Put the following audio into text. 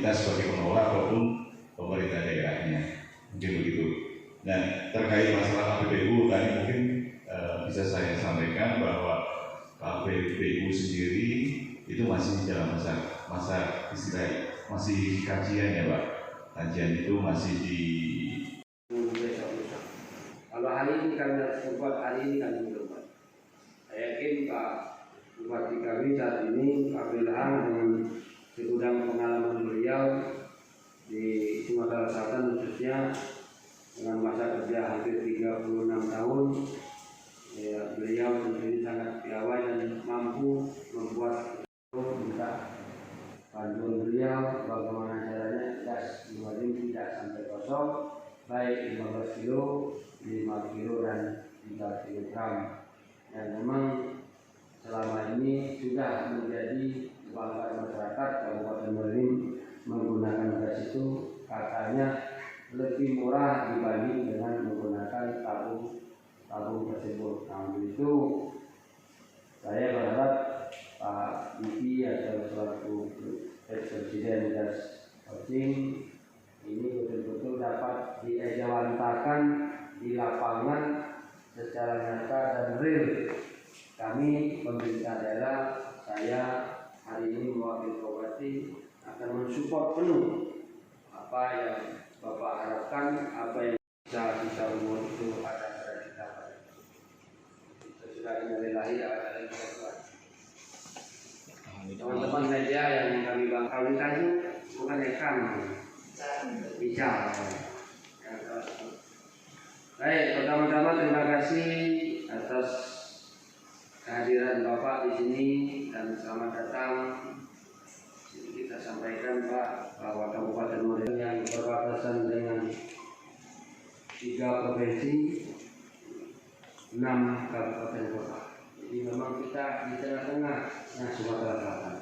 kita sebagai pengelola ataupun pemerintah daerahnya, mungkin begitu. Nah, terkait masalah KPBU tadi mungkin bisa saya sampaikan bahwa KPBU sendiri itu masih dalam masa istilah masih kajian ya Pak. Kajian itu masih di. Kalau hari ini kami buat hari ini kami berbuat. Saya yakin Pak Bupati kami saat ini Pak Wilham dengan segudang pengalaman beliau di Sumatera Selatan khususnya dengan masa kerja hampir 36 tahun, ya, beliau tentunya sangat piawai dan mampu membuat minta bantuan beliau bagaimana caranya gas Muharim tidak sampai kosong, baik 15 kilo, 5 kilo dan 3 kilogram. Dan memang selama ini sudah menjadi kebanggaan masyarakat Kabupaten Muharim menggunakan gas itu katanya lebih murah dibanding dengan menggunakan tabung tersebut. Namun itu saya berharap Pak Diki atau selaku Presiden Gas Holding ini betul-betul dapat diejawantahkan di lapangan secara nyata dan real. Kami pemerintah daerah, saya hari ini mewakili Bupati akan mensupport penuh apa yang Bapak harapkan, apa yang bisa umur itu ada pada kita. Sesudah innalillahi wa inna ilaihi raji'un. Teman-teman media yang kami bangkali tadi bukan ikan, bicara. Baik, pertama-tama terima kasih atas kehadiran Bapak di sini dan selamat datang. Kita sampaikan Pak bahwa Kabupaten Muharim yang berbatasan dengan 3 provinsi, 6 kabupaten kota. Jadi memang kita di tengah-tengah Sumatera Selatan.